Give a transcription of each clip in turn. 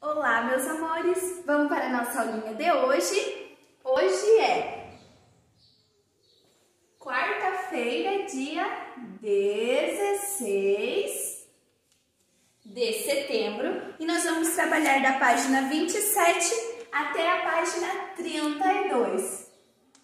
Olá, meus amores! Vamos para a nossa aulinha de hoje. Hoje é quarta-feira, dia 16 de setembro, e nós vamos trabalhar da página 27 até a página 32.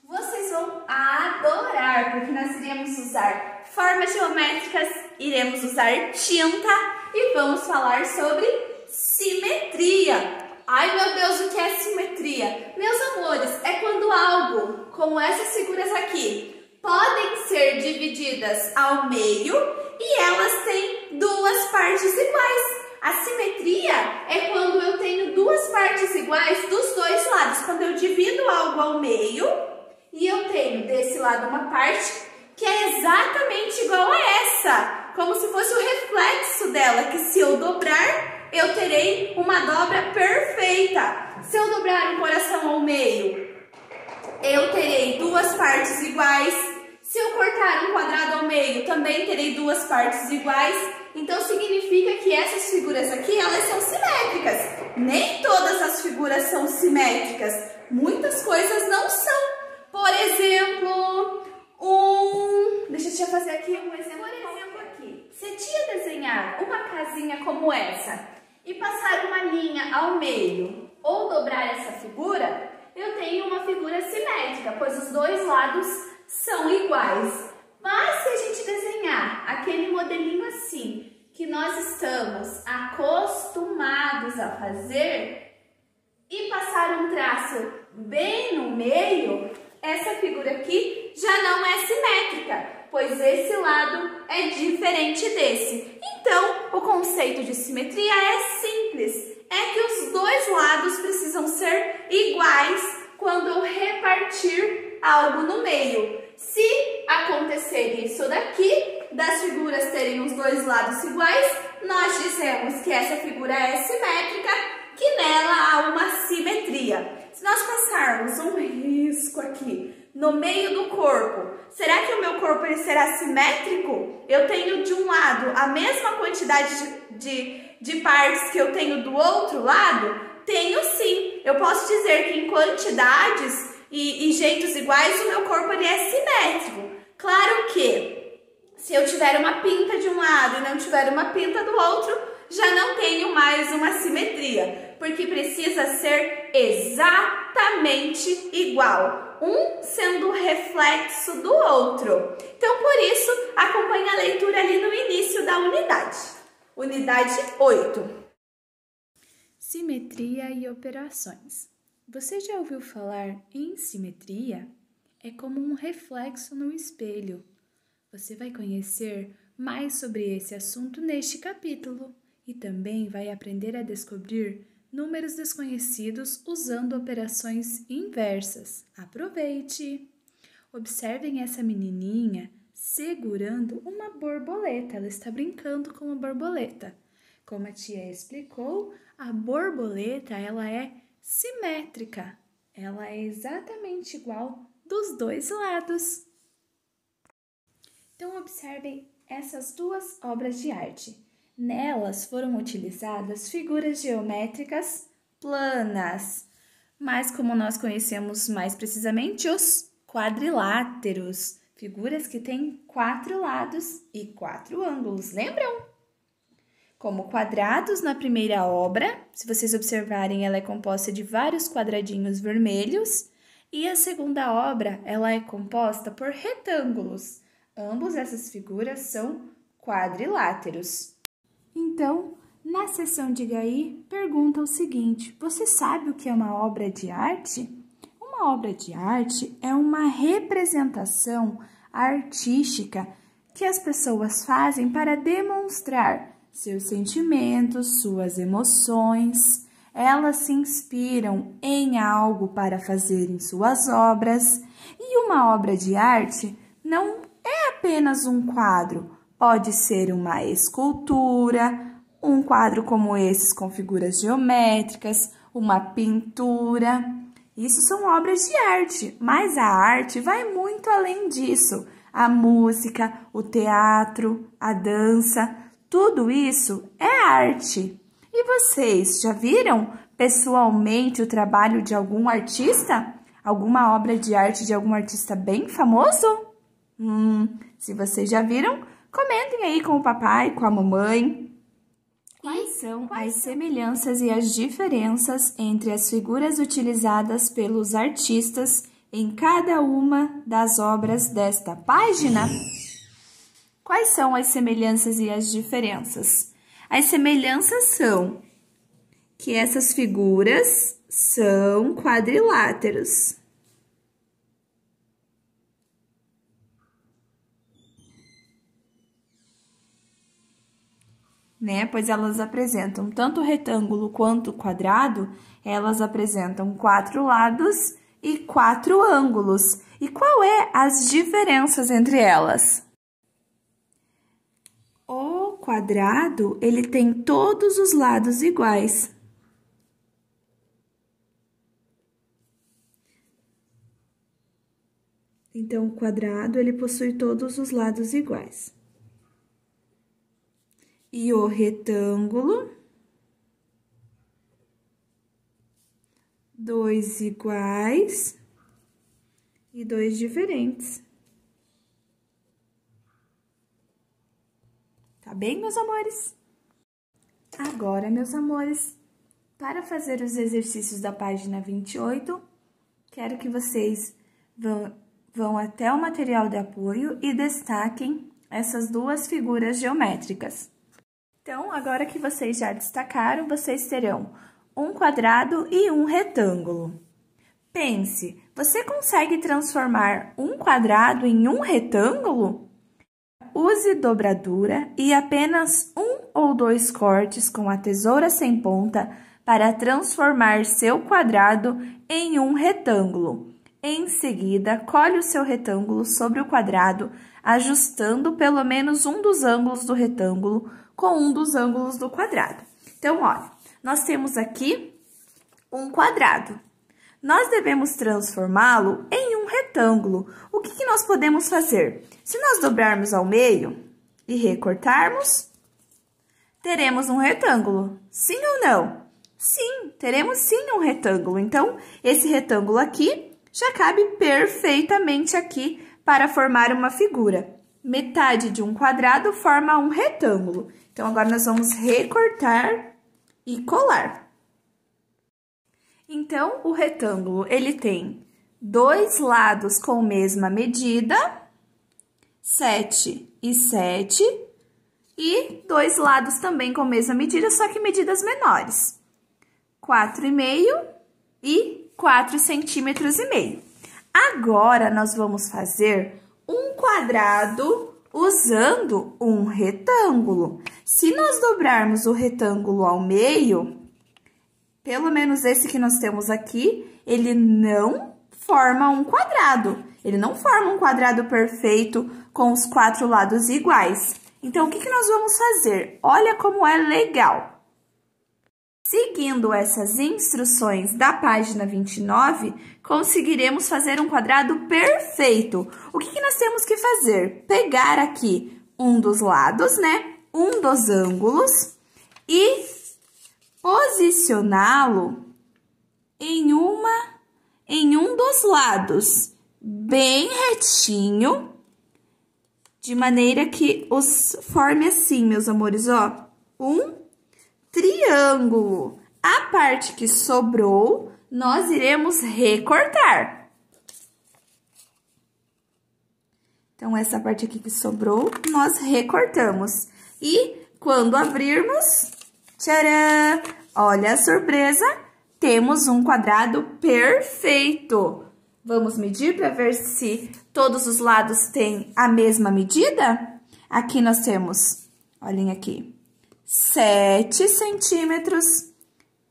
Vocês vão adorar, porque nós iremos usar formas geométricas, iremos usar tinta e vamos falar sobre simetria. Ai, meu Deus, o que é simetria? Meus amores, é quando algo, como essas figuras aqui, podem ser divididas ao meio e elas têm duas partes iguais. A simetria é quando eu tenho duas partes iguais dos dois lados. Quando eu divido algo ao meio e eu tenho desse lado uma parte que é exatamente igual a essa, como se fosse o reflexo dela, que se eu dobrar, eu terei uma dobra perfeita. Se eu dobrar um coração ao meio, eu terei duas partes iguais. Se eu cortar um quadrado ao meio, também terei duas partes iguais. Então significa que essas figuras aqui, elas são simétricas. Nem todas as figuras são simétricas. Muitas coisas não são. Por exemplo, deixa eu fazer aqui um exemplo. Por exemplo, aqui, se a tia desenhar uma casinha como essa e passar uma linha ao meio ou dobrar essa figura, eu tenho uma figura simétrica, pois os dois lados são iguais. Mas se a gente desenhar aquele modelinho assim, que nós estamos acostumados a fazer, e passar um traço bem no meio, essa figura aqui já não é simétrica, pois esse lado é diferente desse. Então, o conceito de simetria é simples, é que os dois lados precisam ser iguais quando eu repartir algo no meio. Se acontecer isso daqui, das figuras terem os dois lados iguais, nós dizemos que essa figura é simétrica, que nela há uma simetria. Se nós passarmos um risco aqui no meio do corpo, será que o meu corpo ele será simétrico? Eu tenho de um lado a mesma quantidade de partes que eu tenho do outro lado? Tenho sim. Eu posso dizer que em quantidades e jeitos iguais o meu corpo ele é simétrico. Claro que se eu tiver uma pinta de um lado e não tiver uma pinta do outro, já não tenho mais uma simetria, porque precisa ser exatamente igual, um sendo reflexo do outro. Então, por isso, acompanhe a leitura ali no início da unidade. Unidade 8. Simetria e operações. Você já ouviu falar em simetria? É como um reflexo no espelho. Você vai conhecer mais sobre esse assunto neste capítulo e também vai aprender a descobrir números desconhecidos usando operações inversas. Aproveite! Observem essa menininha segurando uma borboleta. Ela está brincando com uma borboleta. Como a tia explicou, a borboleta ela é simétrica. Ela é exatamente igual dos dois lados. Então, observem essas duas obras de arte. Nelas foram utilizadas figuras geométricas planas, mas como nós conhecemos mais precisamente os quadriláteros, figuras que têm 4 lados e 4 ângulos, lembram? Como quadrados na primeira obra, se vocês observarem, ela é composta de vários quadradinhos vermelhos, e a segunda obra, ela é composta por retângulos. Ambos essas figuras são quadriláteros. Então, na seção Diga aí, pergunta o seguinte: você sabe o que é uma obra de arte? Uma obra de arte é uma representação artística que as pessoas fazem para demonstrar seus sentimentos, suas emoções. Elas se inspiram em algo para fazerem suas obras. E uma obra de arte não é apenas um quadro. Pode ser uma escultura, um quadro como esses com figuras geométricas, uma pintura. Isso são obras de arte, mas a arte vai muito além disso. A música, o teatro, a dança, tudo isso é arte. E vocês já viram pessoalmente o trabalho de algum artista? Alguma obra de arte de algum artista bem famoso? Se vocês já viram, comentem aí com o papai, com a mamãe. Quais são as semelhanças e as diferenças entre as figuras utilizadas pelos artistas em cada uma das obras desta página? Quais são as semelhanças e as diferenças? As semelhanças são que essas figuras são quadriláteros. Pois elas apresentam tanto retângulo quanto quadrado, elas apresentam 4 lados e 4 ângulos. E qual é as diferenças entre elas? O quadrado, ele tem todos os lados iguais. Então, o quadrado, ele possui todos os lados iguais. E o retângulo, 2 iguais e 2 diferentes. Tá bem, meus amores? Agora, meus amores, para fazer os exercícios da página 28, quero que vocês vão até o material de apoio e destaquem essas duas figuras geométricas. Então, agora que vocês já destacaram, vocês terão um quadrado e um retângulo. Pense, você consegue transformar um quadrado em um retângulo? Use dobradura e apenas 1 ou 2 cortes com a tesoura sem ponta para transformar seu quadrado em um retângulo. Em seguida, cole o seu retângulo sobre o quadrado, ajustando pelo menos um dos ângulos do retângulo com um dos ângulos do quadrado. Então, olha, nós temos aqui um quadrado. Nós devemos transformá-lo em um retângulo. O que nós podemos fazer? Se nós dobrarmos ao meio e recortarmos, teremos um retângulo. Sim ou não? Sim, teremos sim um retângulo. Então, esse retângulo aqui já cabe perfeitamente aqui para formar uma figura. Metade de um quadrado forma um retângulo. Então, agora nós vamos recortar e colar. Então, o retângulo, ele tem 2 lados com mesma medida, 7 e 7, e 2 lados também com mesma medida, só que medidas menores, 4,5 e 4,5 centímetros. Agora, nós vamos fazer um quadrado usando um retângulo. Se nós dobrarmos o retângulo ao meio, pelo menos esse que nós temos aqui, ele não forma um quadrado. Ele não forma um quadrado perfeito com os 4 lados iguais. Então, o que nós vamos fazer? Olha como é legal. Seguindo essas instruções da página 29, conseguiremos fazer um quadrado perfeito. O que nós temos que fazer? Pegar aqui um dos lados, um dos ângulos e posicioná-lo em um dos lados, bem retinho, de maneira que forme assim, meus amores, ó, um triângulo. A parte que sobrou, nós iremos recortar. Então, essa parte aqui que sobrou, nós recortamos. E quando abrirmos, tcharam! Olha a surpresa! Temos um quadrado perfeito. Vamos medir para ver se todos os lados têm a mesma medida? Aqui nós temos, olhem aqui, 7 centímetros.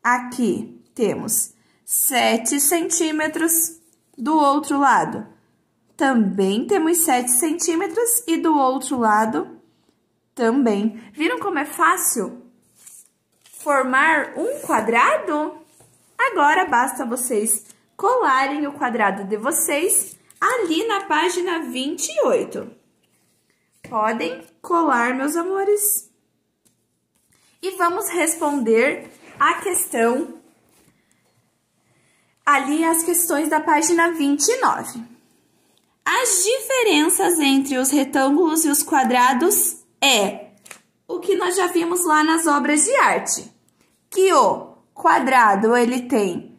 Aqui temos 7 centímetros. Do outro lado, também temos 7 centímetros. E do outro lado, também. Viram como é fácil formar um quadrado? Agora, basta vocês colarem o quadrado de vocês ali na página 28. Podem colar, meus amores. E vamos responder a questão, ali as questões da página 29. As diferenças entre os retângulos e os quadrados é o que nós já vimos lá nas obras de arte, que o quadrado ele tem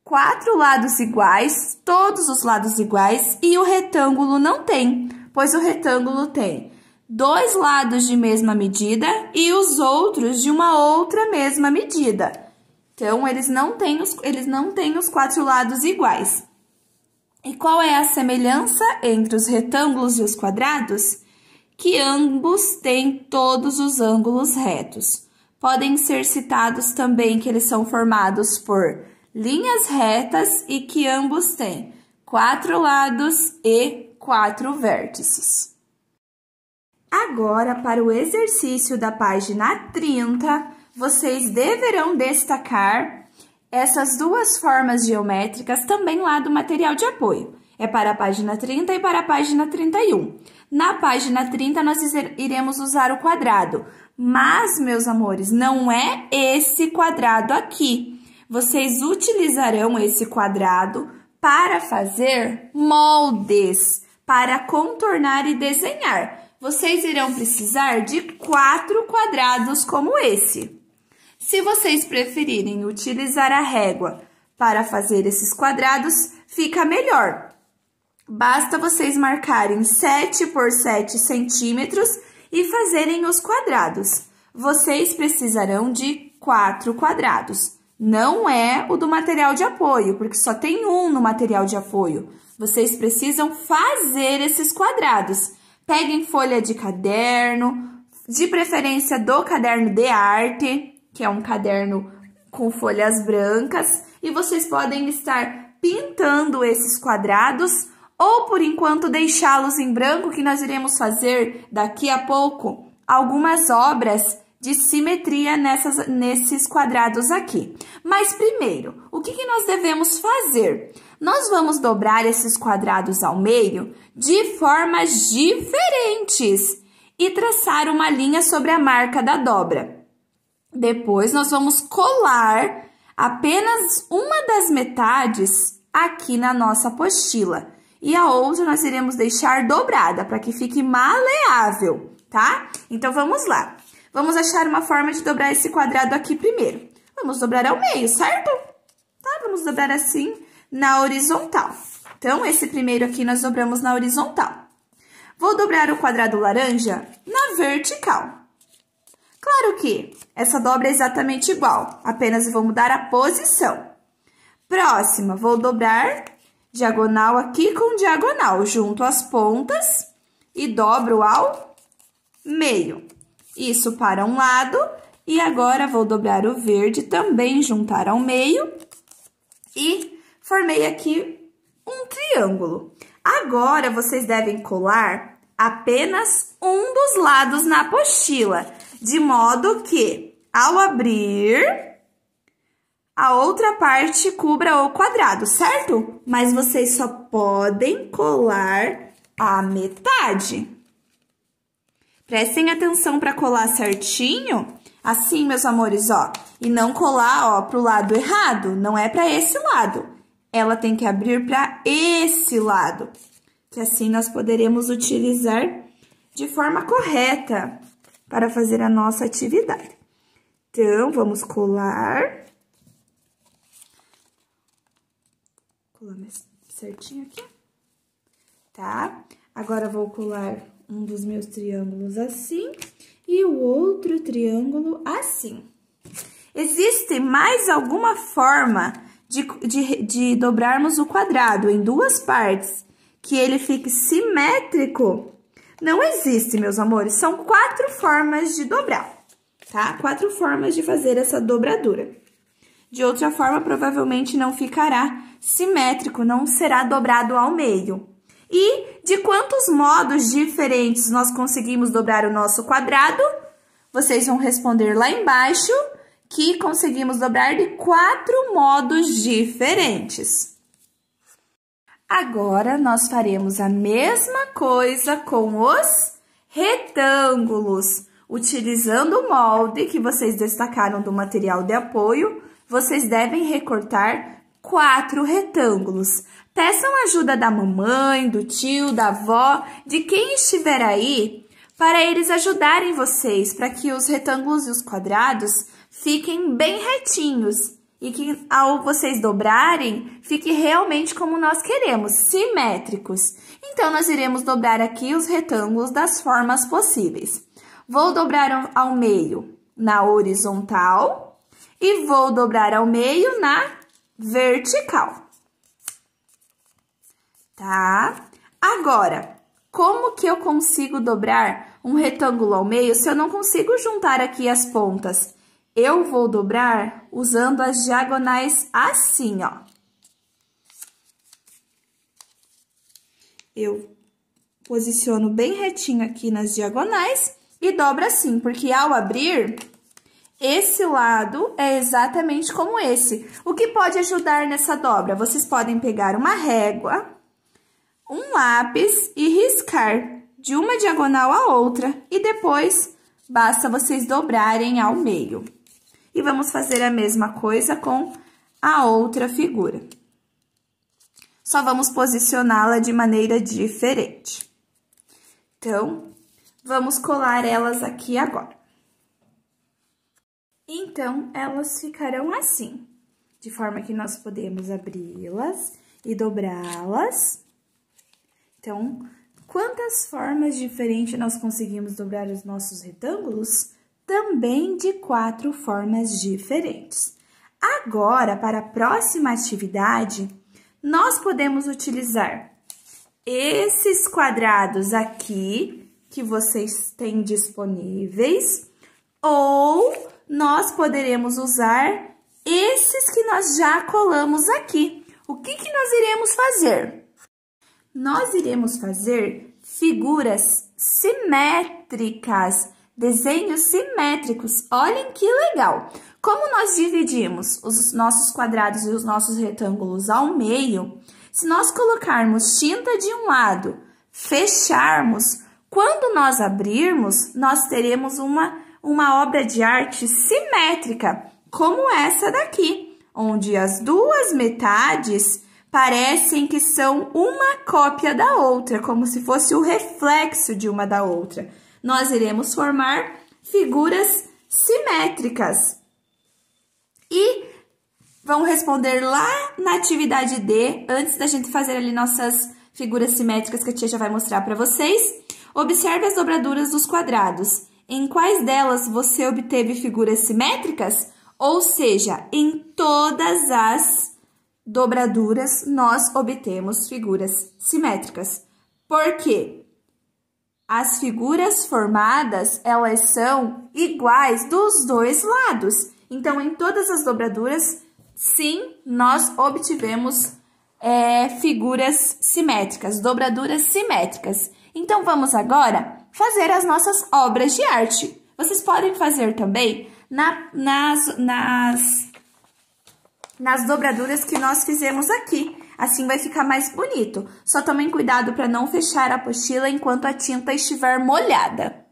4 lados iguais, todos os lados iguais, e o retângulo não tem, pois o retângulo tem 2 lados de mesma medida e os outros de uma outra mesma medida. Então, eles não têm os 4 lados iguais. E qual é a semelhança entre os retângulos e os quadrados? Que ambos têm todos os ângulos retos. Podem ser citados também que eles são formados por linhas retas e que ambos têm 4 lados e 4 vértices. Agora, para o exercício da página 30, vocês deverão destacar essas 2 formas geométricas também lá do material de apoio. É para a página 30 e para a página 31. Na página 30, nós iremos usar o quadrado. Mas, meus amores, não é esse quadrado aqui. Vocês utilizarão esse quadrado para fazer moldes, para contornar e desenhar. Vocês irão precisar de 4 quadrados como esse. Se vocês preferirem utilizar a régua para fazer esses quadrados, fica melhor. Basta vocês marcarem 7 por 7 centímetros e fazerem os quadrados. Vocês precisarão de 4 quadrados. Não é o do material de apoio, porque só tem um no material de apoio. Vocês precisam fazer esses quadrados. Peguem folha de caderno, de preferência do caderno de arte, que é um caderno com folhas brancas, e vocês podem estar pintando esses quadrados ou, por enquanto, deixá-los em branco, que nós iremos fazer daqui a pouco algumas obras de simetria nesses quadrados aqui. Mas, primeiro, o que nós devemos fazer? Nós vamos dobrar esses quadrados ao meio de formas diferentes e traçar uma linha sobre a marca da dobra. Depois, nós vamos colar apenas uma das metades aqui na nossa apostila. E a outra nós iremos deixar dobrada, para que fique maleável, tá? Então, vamos lá. Vamos achar uma forma de dobrar esse quadrado aqui primeiro. Vamos dobrar ao meio, certo? Tá? Vamos dobrar assim na horizontal. Então, esse primeiro aqui nós dobramos na horizontal. Vou dobrar o quadrado laranja na vertical. Claro que essa dobra é exatamente igual, apenas eu vou mudar a posição. Próxima, vou dobrar diagonal aqui com diagonal, junto as pontas e dobro ao meio. Isso para um lado, e agora vou dobrar o verde, também juntar ao meio e formei aqui um triângulo. Agora, vocês devem colar apenas um dos lados na apostila, de modo que, ao abrir, a outra parte cubra o quadrado, certo? Mas vocês só podem colar a metade. Prestem atenção para colar certinho, assim, meus amores, ó. E não colar, ó, pro lado errado, não é para esse lado. Ela tem que abrir para esse lado, que assim nós poderemos utilizar de forma correta para fazer a nossa atividade. Então, vamos colar. Colar certinho aqui. Tá? Agora, vou colar um dos meus triângulos assim e o outro triângulo assim. Existe mais alguma forma de dobrarmos o quadrado em 2 partes que ele fique simétrico? Não existe, meus amores. São 4 formas de dobrar, tá? 4 formas de fazer essa dobradura. De outra forma, provavelmente não ficará simétrico, não será dobrado ao meio. E de quantos modos diferentes nós conseguimos dobrar o nosso quadrado? Vocês vão responder lá embaixo que conseguimos dobrar de 4 modos diferentes. Agora, nós faremos a mesma coisa com os retângulos. Utilizando o molde que vocês destacaram do material de apoio, vocês devem recortar 4 retângulos. Peçam ajuda da mamãe, do tio, da avó, de quem estiver aí, para eles ajudarem vocês, para que os retângulos e os quadrados fiquem bem retinhos e que ao vocês dobrarem, fique realmente como nós queremos, simétricos. Então, nós iremos dobrar aqui os retângulos das formas possíveis. Vou dobrar ao meio na horizontal e vou dobrar ao meio na vertical. Tá? Agora, como que eu consigo dobrar um retângulo ao meio se eu não consigo juntar aqui as pontas? Eu vou dobrar usando as diagonais assim, ó. Eu posiciono bem retinho aqui nas diagonais e dobro assim, porque ao abrir, esse lado é exatamente como esse. O que pode ajudar nessa dobra? Vocês podem pegar uma régua, um lápis e riscar de uma diagonal à outra. E depois, basta vocês dobrarem ao meio. E vamos fazer a mesma coisa com a outra figura. Só vamos posicioná-la de maneira diferente. Então, vamos colar elas aqui agora. Então, elas ficarão assim, de forma que nós podemos abri-las e dobrá-las. Então, quantas formas diferentes nós conseguimos dobrar os nossos retângulos? Também de 4 formas diferentes. Agora, para a próxima atividade, nós podemos utilizar esses quadrados aqui, que vocês têm disponíveis, ou nós poderemos usar esses que nós já colamos aqui. O que nós iremos fazer? Nós iremos fazer figuras simétricas, desenhos simétricos. Olhem que legal! Como nós dividimos os nossos quadrados e os nossos retângulos ao meio, se nós colocarmos tinta de um lado, fecharmos, quando nós abrirmos, nós teremos uma obra de arte simétrica, como essa daqui, onde as duas metades parecem que são uma cópia da outra, como se fosse o reflexo de uma da outra. Nós iremos formar figuras simétricas. E vão responder lá na atividade D, antes da gente fazer ali nossas figuras simétricas que a tia já vai mostrar para vocês. Observe as dobraduras dos quadrados. Em quais delas você obteve figuras simétricas? Ou seja, em todas as dobraduras nós obtemos figuras simétricas. Por quê? As figuras formadas, elas são iguais dos dois lados. Então, em todas as dobraduras, sim, nós obtivemos figuras simétricas, dobraduras simétricas. Então, vamos agora fazer as nossas obras de arte. Vocês podem fazer também nas dobraduras que nós fizemos aqui. Assim vai ficar mais bonito. Só tomem cuidado para não fechar a apostila enquanto a tinta estiver molhada.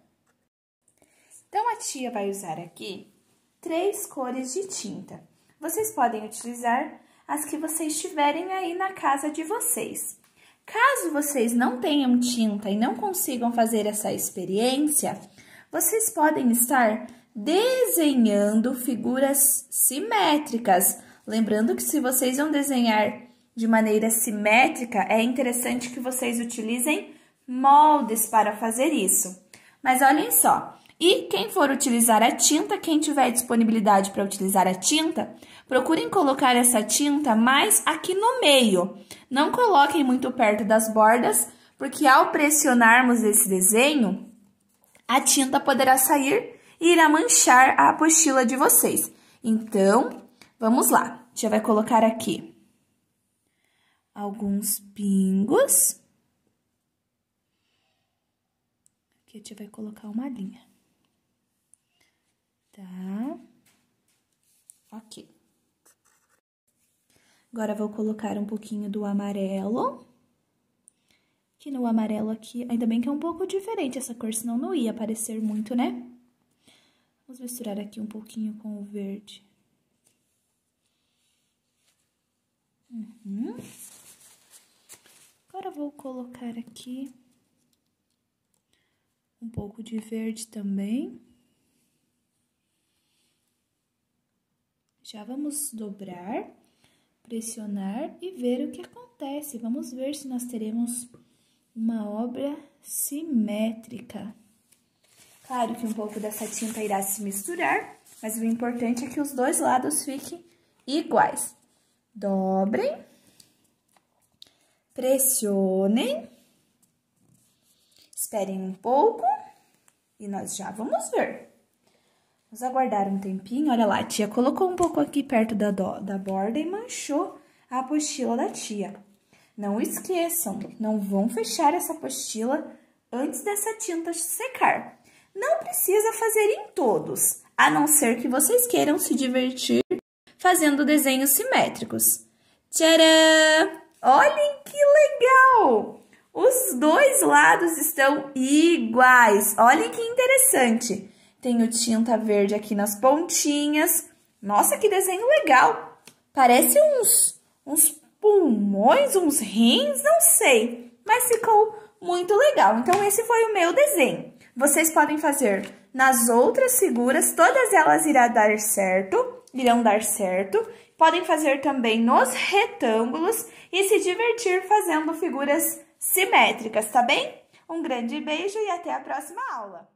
Então, a tia vai usar aqui 3 cores de tinta. Vocês podem utilizar as que vocês tiverem aí na casa de vocês. Caso vocês não tenham tinta e não consigam fazer essa experiência, vocês podem estar desenhando figuras simétricas. Lembrando que se vocês vão desenhar de maneira simétrica, é interessante que vocês utilizem moldes para fazer isso. Mas olhem só, e quem for utilizar a tinta, quem tiver disponibilidade para utilizar a tinta, procurem colocar essa tinta mais aqui no meio. Não coloquem muito perto das bordas, porque ao pressionarmos esse desenho, a tinta poderá sair e irá manchar a apostila de vocês. Então, vamos lá. A tia vai colocar aqui alguns pingos. Aqui a tia vai colocar uma linha. Tá? Ok. Agora, vou colocar um pouquinho do amarelo. Que no amarelo aqui, ainda bem que é um pouco diferente essa cor, senão não ia aparecer muito, né? Vamos misturar aqui um pouquinho com o verde. Agora vou colocar aqui um pouco de verde também. Já vamos dobrar, pressionar e ver o que acontece. Vamos ver se nós teremos uma obra simétrica. Claro que um pouco dessa tinta irá se misturar, mas o importante é que os dois lados fiquem iguais. Dobrem, pressionem, esperem um pouco e nós já vamos ver. Vamos aguardar um tempinho. Olha lá, a tia colocou um pouco aqui perto da borda e manchou a apostila da tia. Não esqueçam, não vão fechar essa apostila antes dessa tinta secar. Não precisa fazer em todos, a não ser que vocês queiram se divertir fazendo desenhos simétricos. Tcharam! Olhem que legal! Os dois lados estão iguais. Olhem que interessante. Tenho tinta verde aqui nas pontinhas. Nossa, que desenho legal! Parece uns pulmões, uns rins, não sei. Mas ficou muito legal. Então, esse foi o meu desenho. Vocês podem fazer nas outras figuras, todas elas irão dar certo. Podem fazer também nos retângulos e se divertir fazendo figuras simétricas, tá bem? Um grande beijo e até a próxima aula!